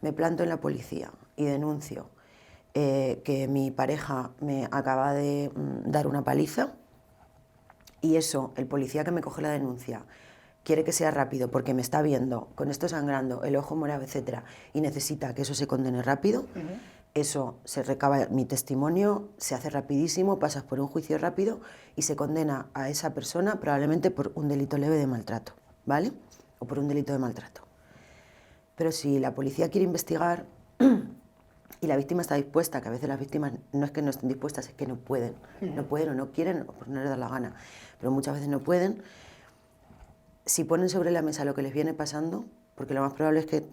me planto en la policía y denuncio que mi pareja me acaba de dar una paliza y eso, el policía que me coge la denuncia quiere que sea rápido porque me está viendo con esto sangrando, el ojo morado, etcétera, y necesita que eso se condene rápido, eso se recaba mi testimonio, se hace rapidísimo, pasas por un juicio rápido y se condena a esa persona probablemente por un delito leve de maltrato, ¿vale? O por un delito de maltrato. Pero si la policía quiere investigar y la víctima está dispuesta, que a veces las víctimas no es que no estén dispuestas, es que no pueden, no pueden o no quieren, o por no les da la gana, pero muchas veces no pueden. Si ponen sobre la mesa lo que les viene pasando, porque lo más probable es que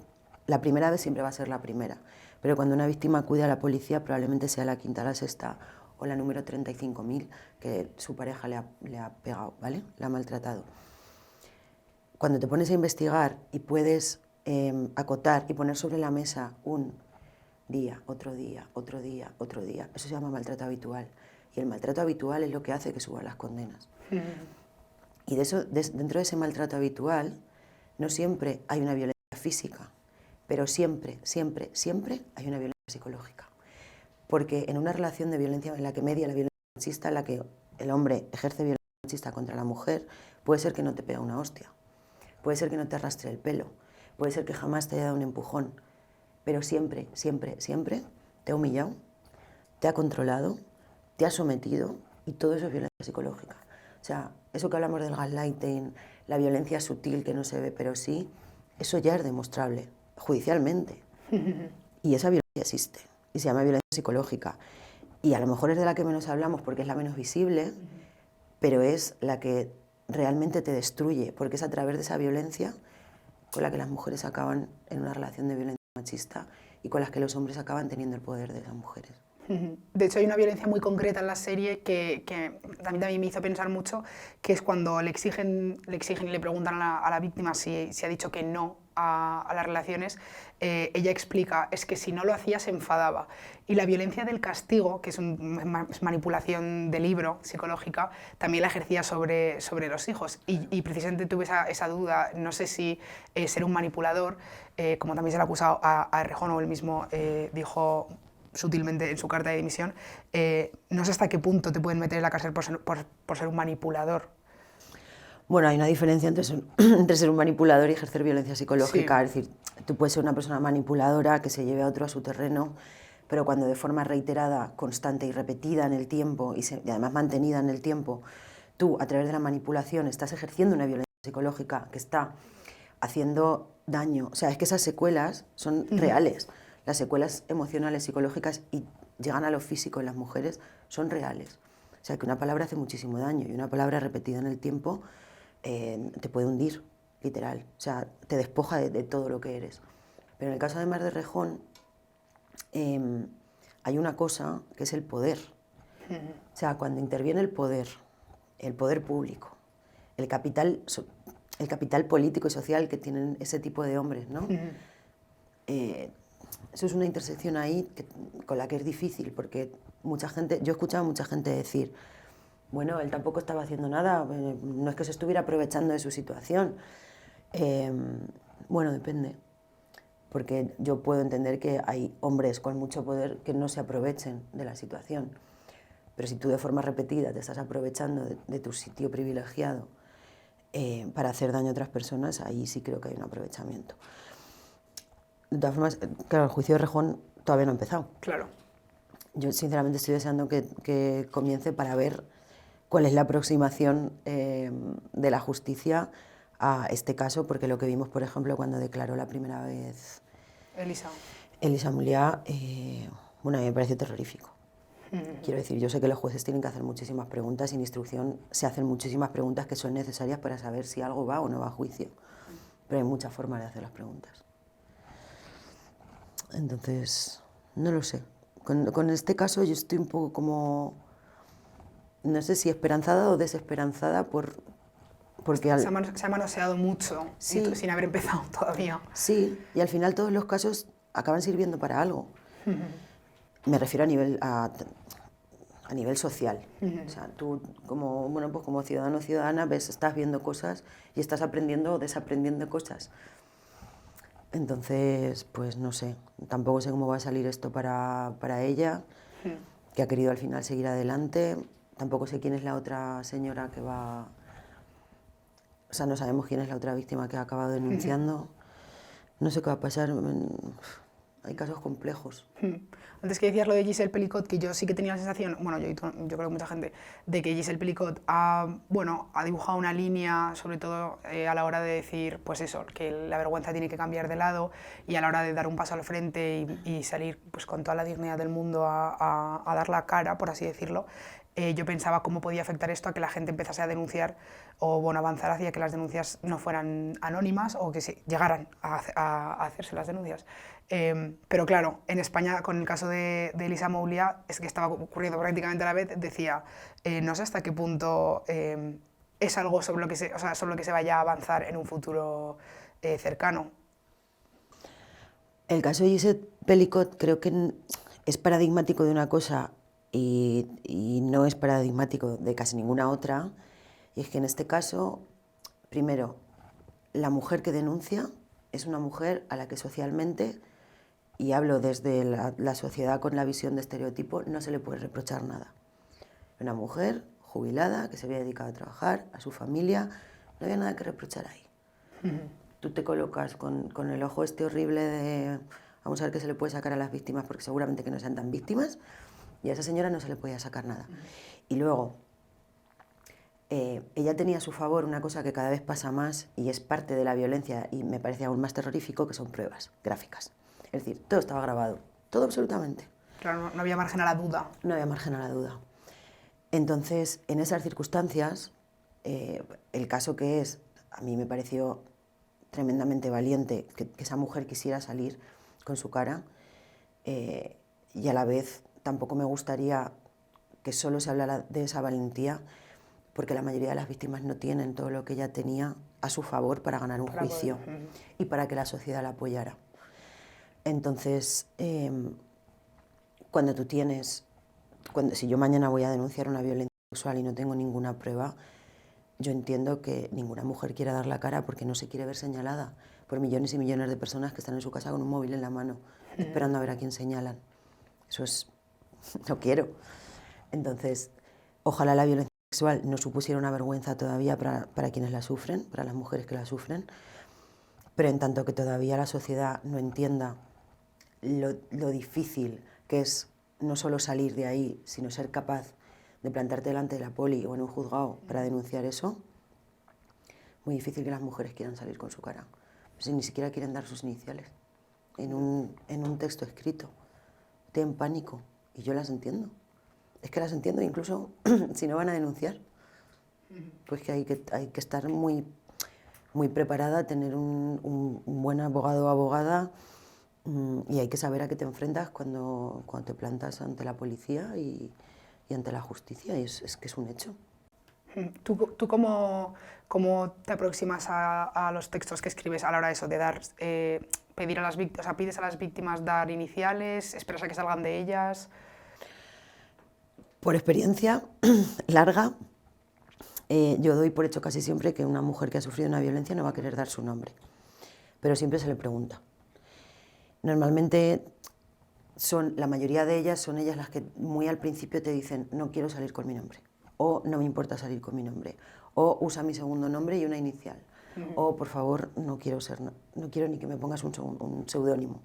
la primera vez siempre va a ser la primera, pero cuando una víctima acude a la policía probablemente sea la quinta, la sexta o la número 35.000 que su pareja le ha pegado, ¿vale? La ha maltratado. Cuando te pones a investigar y puedes acotar y poner sobre la mesa un día, otro día, otro día, otro día, eso se llama maltrato habitual. Y el maltrato habitual es lo que hace que suban las condenas. Y dentro de ese maltrato habitual, no siempre hay una violencia física, pero siempre, siempre, siempre hay una violencia psicológica. Porque en una relación de violencia en la que media la violencia machista, en la que el hombre ejerce violencia machista contra la mujer, puede ser que no te pega una hostia, puede ser que no te arrastre el pelo, puede ser que jamás te haya dado un empujón, pero siempre, siempre, siempre te ha humillado, te ha controlado, te ha sometido y todo eso es violencia psicológica. O sea, eso que hablamos del gaslighting, la violencia sutil que no se ve, pero sí, eso ya es demostrable judicialmente. Y esa violencia existe y se llama violencia psicológica. Y a lo mejor es de la que menos hablamos porque es la menos visible, pero es la que realmente te destruye, porque es a través de esa violencia con la que las mujeres acaban en una relación de violencia machista y con las que los hombres acaban teniendo el poder de esas mujeres.
De hecho, hay una violencia muy concreta en la serie que también me hizo pensar mucho, que es cuando le exigen y le preguntan a la víctima si ha dicho que no a las relaciones, ella explica, es que si no lo hacía se enfadaba. Y la violencia del castigo, que es manipulación de libro psicológica, también la ejercía sobre los hijos. Y precisamente tuve esa duda, no sé si ser un manipulador, como también se le ha acusado a Errejón, o él mismo dijo sutilmente en su carta de dimisión, no sé hasta qué punto te pueden meter en la cárcel por ser un manipulador.
Bueno, hay una diferencia entre ser un manipulador y ejercer violencia psicológica. Sí. Es decir, tú puedes ser una persona manipuladora que se lleve a otro a su terreno, pero cuando de forma reiterada, constante y repetida en el tiempo, y además mantenida en el tiempo, tú a través de la manipulación estás ejerciendo una violencia psicológica que está haciendo daño. O sea, es que esas secuelas son reales. Las secuelas emocionales, psicológicas y llegan a lo físico en las mujeres son reales. O sea, que una palabra hace muchísimo daño y una palabra repetida en el tiempo te puede hundir, literal. O sea, te despoja de todo lo que eres. Pero en el caso además de Errejón, hay una cosa que es el poder. O sea, cuando interviene el poder público, el capital político y social que tienen ese tipo de hombres, ¿no? Eso es una intersección ahí con la que es difícil, porque yo he escuchado a mucha gente decir, bueno, él tampoco estaba haciendo nada, no es que se estuviera aprovechando de su situación. Bueno, depende. porque yo puedo entender que hay hombres con mucho poder que no se aprovechen de la situación, pero si tú de forma repetida te estás aprovechando de tu sitio privilegiado para hacer daño a otras personas, ahí sí creo que hay un aprovechamiento. De todas formas, claro, el juicio de Rejón todavía no ha empezado.
Claro.
Yo sinceramente estoy deseando que comience para ver cuál es la aproximación de la justicia a este caso, porque lo que vimos, por ejemplo, cuando declaró la primera vez Elisa Mulliá, bueno, a mí me pareció terrorífico. Quiero decir, yo sé que los jueces tienen que hacer muchísimas preguntas y en instrucción se hacen muchísimas preguntas que son necesarias para saber si algo va o no va a juicio, pero hay muchas formas de hacer las preguntas. Entonces, no lo sé. Con este caso yo estoy un poco como, no sé si esperanzada o desesperanzada porque
Se ha manoseado mucho,
sí,
sin haber empezado todavía.
Sí, y al final todos los casos acaban sirviendo para algo. Me refiero a nivel social. O sea, tú como, bueno, pues como ciudadano o ciudadana estás viendo cosas y estás aprendiendo o desaprendiendo cosas. Entonces, pues no sé, tampoco sé cómo va a salir esto para ella, que ha querido al final seguir adelante. Tampoco sé quién es la otra señora que va... O sea, no sabemos quién es la otra víctima que ha acabado denunciando. No sé qué va a pasar. Hay casos complejos.
Antes que decías lo de Giselle Pelicot, que yo sí que tenía la sensación, bueno, yo creo que mucha gente, de que Giselle Pelicot ha dibujado una línea, sobre todo a la hora de decir, pues eso, que la vergüenza tiene que cambiar de lado y a la hora de dar un paso al frente y salir pues, con toda la dignidad del mundo a dar la cara, por así decirlo. Yo pensaba cómo podía afectar esto a que la gente empezase a denunciar o bueno, avanzar hacia que las denuncias no fueran anónimas o que llegaran a hacerse las denuncias. Pero claro, en España, con el caso de Elisa Mulliá, es que estaba ocurriendo prácticamente a la vez, decía, no sé hasta qué punto es algo sobre lo que se vaya a avanzar en un futuro cercano.
El caso de Giselle Pelicot creo que es paradigmático de una cosa y no es paradigmático de casi ninguna otra, y es que en este caso, primero, la mujer que denuncia es una mujer a la que socialmente, y hablo desde la sociedad con la visión de estereotipo, no se le puede reprochar nada. Una mujer jubilada que se había dedicado a trabajar, a su familia, no había nada que reprochar ahí. Tú te colocas con el ojo este horrible de vamos a ver qué se le puede sacar a las víctimas porque seguramente que no sean tan víctimas, y a esa señora no se le podía sacar nada. Y luego, ella tenía a su favor una cosa que cada vez pasa más y es parte de la violencia y me parece aún más terrorífico, que son pruebas gráficas. Es decir, todo estaba grabado, todo absolutamente.
Claro, no había margen a la duda.
No había margen a la duda. Entonces, en esas circunstancias, el caso que es, a mí me pareció tremendamente valiente que esa mujer quisiera salir con su cara y a la vez tampoco me gustaría que solo se hablara de esa valentía porque la mayoría de las víctimas no tienen todo lo que ella tenía a su favor para ganar un juicio y para que la sociedad la apoyara. Entonces, si yo mañana voy a denunciar una violencia sexual y no tengo ninguna prueba, yo entiendo que ninguna mujer quiera dar la cara porque no se quiere ver señalada por millones y millones de personas que están en su casa con un móvil en la mano, esperando a ver a quién señalan. Eso es... no quiero. Entonces, ojalá la violencia sexual no supusiera una vergüenza todavía para quienes la sufren, para las mujeres que la sufren, pero en tanto que todavía la sociedad no entienda lo difícil que es no solo salir de ahí, sino ser capaz de plantarte delante de la poli o en un juzgado para denunciar eso, muy difícil que las mujeres quieran salir con su cara. Si ni siquiera quieren dar sus iniciales en un texto escrito. Tienen pánico y yo las entiendo. Es que las entiendo incluso si no van a denunciar. Pues que hay que estar muy, muy preparada, tener un buen abogado o abogada y hay que saber a qué te enfrentas cuando te plantas ante la policía y ante la justicia, y es que es un hecho.
¿Tú cómo te aproximas a los textos que escribes a la hora de eso, de dar, pedir a las víctimas, o sea, pides a las víctimas dar iniciales, esperas a que salgan de ellas?
Por experiencia larga, yo doy por hecho casi siempre que una mujer que ha sufrido una violencia no va a querer dar su nombre, pero siempre se le pregunta. Normalmente la mayoría de ellas son ellas las que muy al principio te dicen no quiero salir con mi nombre, o no me importa salir con mi nombre, o usa mi segundo nombre y una inicial, o por favor no quiero ni que me pongas un seudónimo.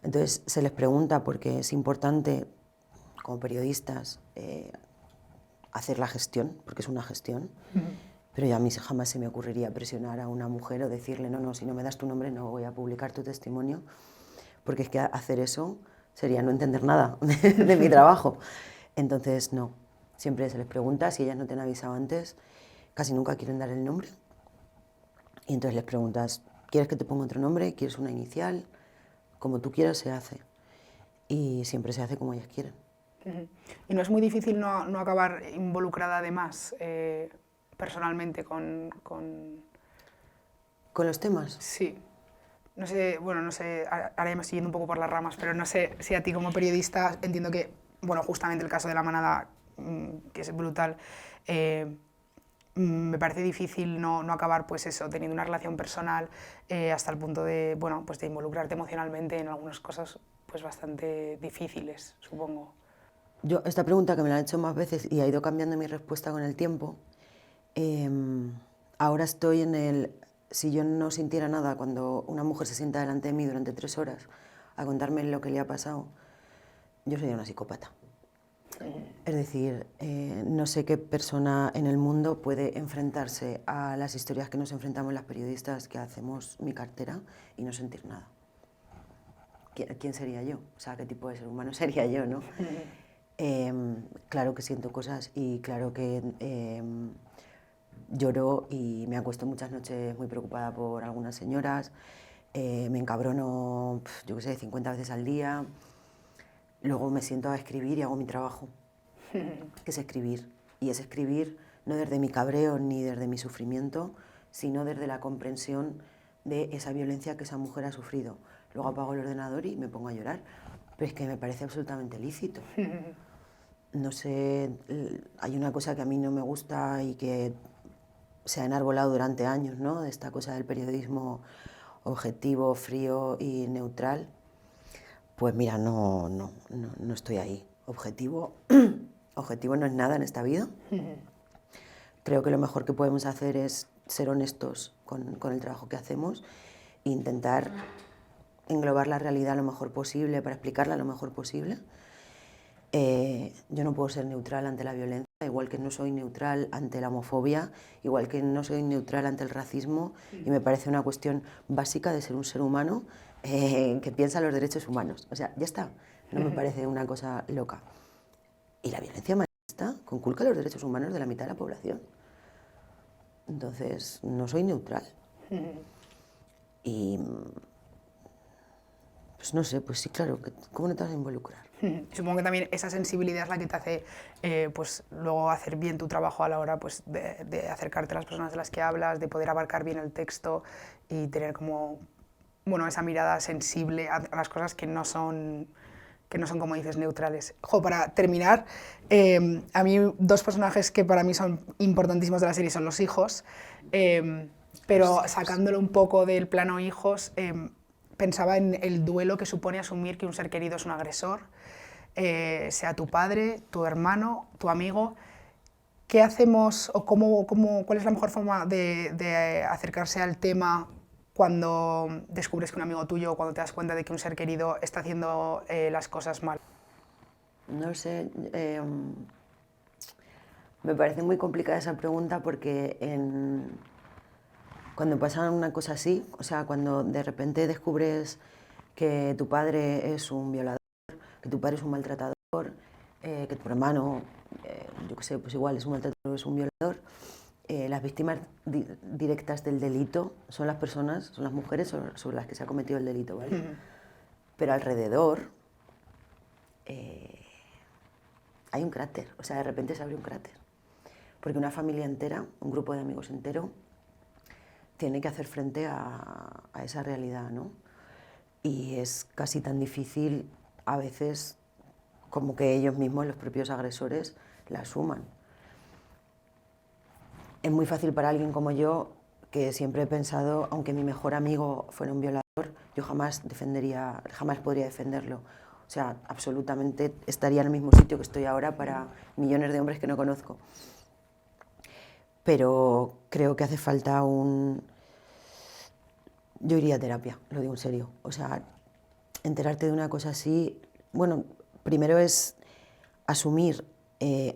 Entonces se les pregunta porque es importante como periodistas hacer la gestión, porque es una gestión, pero ya a mí jamás se me ocurriría presionar a una mujer o decirle no, si no me das tu nombre no voy a publicar tu testimonio, porque es que hacer eso sería no entender nada de mi trabajo. Entonces, no, siempre se les pregunta, si ellas no te han avisado antes, casi nunca quieren dar el nombre. Y entonces les preguntas, ¿quieres que te ponga otro nombre? ¿Quieres una inicial? Como tú quieras se hace. Y siempre se hace como ellas quieren.
¿Y no es muy difícil no acabar involucrada además personalmente con...?
¿Con los temas?
Sí. No sé, bueno, no sé, ahora ya me estoy yendo un poco por las ramas, pero no sé si a ti como periodista, entiendo que, bueno, justamente el caso de La Manada, que es brutal, me parece difícil no acabar, pues eso, teniendo una relación personal hasta el punto de, bueno, pues de involucrarte emocionalmente en algunas cosas pues bastante difíciles, supongo.
Yo, esta pregunta que me la han hecho más veces y ha ido cambiando mi respuesta con el tiempo, ahora estoy en el... Si yo no sintiera nada cuando una mujer se sienta delante de mí durante 3 horas a contarme lo que le ha pasado, yo sería una psicópata. Es decir, no sé qué persona en el mundo puede enfrentarse a las historias que nos enfrentamos las periodistas que hacemos mi cartera y no sentir nada. ¿Quién sería yo? O sea, ¿qué tipo de ser humano sería yo, no? Claro que siento cosas y claro que lloro y me acuesto muchas noches muy preocupada por algunas señoras, me encabrono, yo qué sé, 50 veces al día, luego me siento a escribir y hago mi trabajo, que es escribir. Y es escribir no desde mi cabreo ni desde mi sufrimiento, sino desde la comprensión de esa violencia que esa mujer ha sufrido. Luego apago el ordenador y me pongo a llorar, pero es que me parece absolutamente lícito. No sé, hay una cosa que a mí no me gusta y que se ha enarbolado durante años, ¿no? De esta cosa del periodismo objetivo, frío y neutral. Pues mira, no estoy ahí. Objetivo no es nada en esta vida. Creo que lo mejor que podemos hacer es ser honestos con el trabajo que hacemos e intentar englobar la realidad lo mejor posible para explicarla lo mejor posible. Yo no puedo ser neutral ante la violencia, igual que no soy neutral ante la homofobia, igual que no soy neutral ante el racismo, y me parece una cuestión básica de ser un ser humano que piensa en los derechos humanos. O sea, ya está, no me parece una cosa loca. Y la violencia machista conculca los derechos humanos de la mitad de la población. Entonces, no soy neutral. Y pues no sé, pues sí, claro, ¿cómo no te vas a involucrar?
Supongo que también esa sensibilidad es la que te hace pues luego hacer bien tu trabajo a la hora pues, de acercarte a las personas de las que hablas, de poder abarcar bien el texto y tener como, bueno, esa mirada sensible a las cosas que no son, como dices, neutrales. Para terminar, a mí 2 personajes que para mí son importantísimos de la serie son los hijos, pero sacándolo un poco del plano hijos, pensaba en el duelo que supone asumir que un ser querido es un agresor, sea tu padre, tu hermano, tu amigo. ¿Qué hacemos o cuál es la mejor forma de acercarse al tema cuando descubres que un amigo tuyo, cuando te das cuenta de que un ser querido está haciendo las cosas mal?
No sé, me parece muy complicada esa pregunta porque cuando pasa una cosa así, o sea, cuando de repente descubres que tu padre es un violador, que tu padre es un maltratador, que tu hermano, yo qué sé, pues igual es un maltratador, es un violador, las víctimas directas del delito son las personas, son las mujeres sobre las que se ha cometido el delito, ¿vale? Pero alrededor hay un cráter, o sea, de repente se abre un cráter. Porque una familia entera, un grupo de amigos entero, tiene que hacer frente a esa realidad, ¿no? Y es casi tan difícil a veces como que ellos mismos, los propios agresores, la asuman. Es muy fácil para alguien como yo que siempre he pensado, aunque mi mejor amigo fuera un violador, yo jamás podría defenderlo. O sea, absolutamente estaría en el mismo sitio que estoy ahora para millones de hombres que no conozco. Pero creo que hace falta yo iría a terapia, lo digo en serio. O sea, enterarte de una cosa así, bueno, primero es asumir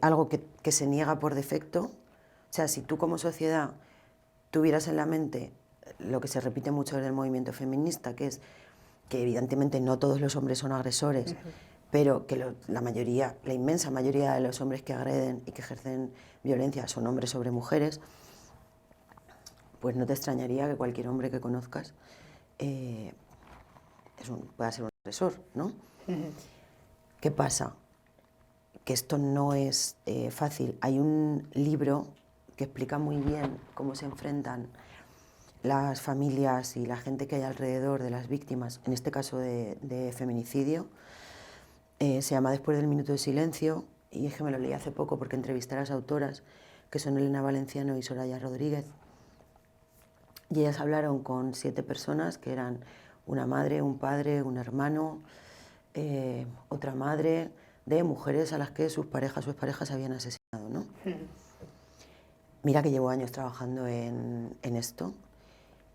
algo que se niega por defecto. O sea, si tú como sociedad tuvieras en la mente lo que se repite mucho en el movimiento feminista, que es que evidentemente no todos los hombres son agresores, pero que la inmensa mayoría de los hombres que agreden y que ejercen violencia son hombres sobre mujeres, pues no te extrañaría que cualquier hombre que conozcas pueda ser un agresor, ¿no? ¿Qué pasa? Que esto no es fácil. Hay un libro que explica muy bien cómo se enfrentan las familias y la gente que hay alrededor de las víctimas, en este caso de feminicidio. Se llama Después del minuto de silencio, y es que me lo leí hace poco porque entrevisté a las autoras, que son Elena Valenciano y Soraya Rodríguez, y ellas hablaron con 7 personas, que eran una madre, un padre, un hermano, otra madre, de mujeres a las que sus parejas o exparejas habían asesinado, ¿no? Mira que llevo años trabajando en esto,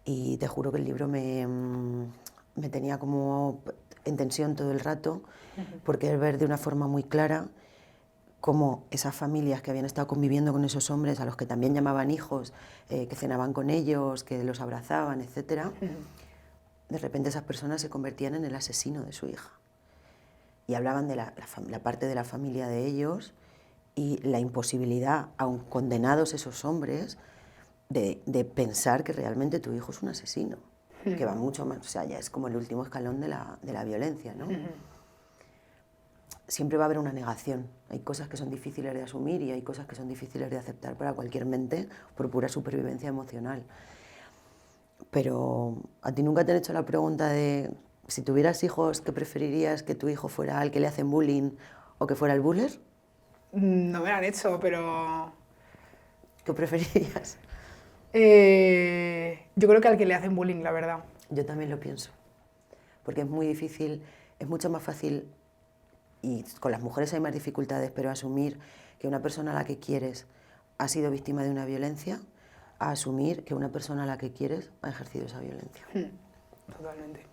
y te juro que el libro me tenía como en tensión todo el rato, porque es ver de una forma muy clara cómo esas familias que habían estado conviviendo con esos hombres, a los que también llamaban hijos, que cenaban con ellos, que los abrazaban, etc., de repente esas personas se convertían en el asesino de su hija. Y hablaban de la parte de la familia de ellos y la imposibilidad, aun condenados esos hombres, de pensar que realmente tu hijo es un asesino, que va mucho más, o sea, ya es como el último escalón de la violencia, ¿no? Siempre va a haber una negación. Hay cosas que son difíciles de asumir y hay cosas que son difíciles de aceptar para cualquier mente por pura supervivencia emocional. Pero ¿a ti nunca te han hecho la pregunta de si tuvieras hijos, ¿qué preferirías, que tu hijo fuera el que le hacen bullying o que fuera el buller?
No me lo han hecho, pero...
¿Qué preferirías?
Yo creo que al que le hacen bullying, la verdad.
Yo también lo pienso, porque es muy difícil, es mucho más fácil, y con las mujeres hay más dificultades, pero asumir que una persona a la que quieres ha sido víctima de una violencia, a asumir que una persona a la que quieres ha ejercido esa violencia.
Totalmente.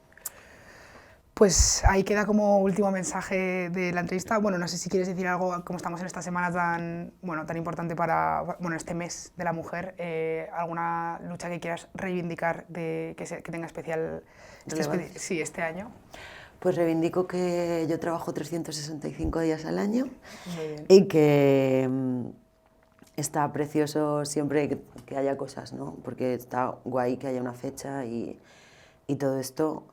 Pues ahí queda como último mensaje de la entrevista. Bueno, no sé si quieres decir algo, como estamos en esta semana tan importante para, este mes de la mujer, alguna lucha que quieras reivindicar que tenga especial este año.
Pues reivindico que yo trabajo 365 días al año y que está precioso siempre que haya cosas, ¿no? Porque está guay que haya una fecha y todo esto.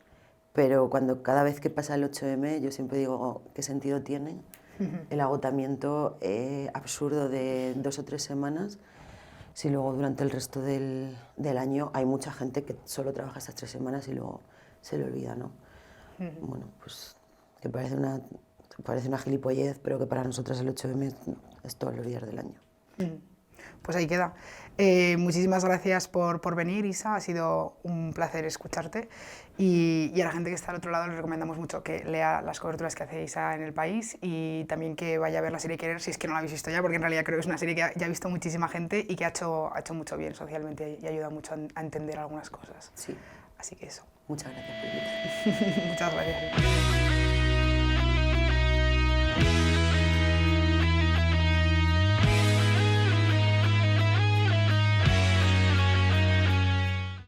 Pero cada vez que pasa el 8M, yo siempre digo, ¿qué sentido tiene el agotamiento absurdo de 2 o 3 semanas si luego durante el resto del año hay mucha gente que solo trabaja esas 3 semanas y luego se le olvida, ¿no? Bueno, pues que parece una gilipollez, pero que para nosotras el 8M es todos los días del año.
Pues ahí queda. Muchísimas gracias por venir, Isa, ha sido un placer escucharte, y a la gente que está al otro lado les recomendamos mucho que lea las coberturas que hace Isa en El País y también que vaya a ver la serie Querer, si es que no la habéis visto ya, porque en realidad creo que es una serie que ya ha visto muchísima gente y que ha hecho mucho bien socialmente y ayuda mucho a entender algunas cosas.
Sí.
Así que eso.
Muchas gracias por invitarme.
Muchas gracias.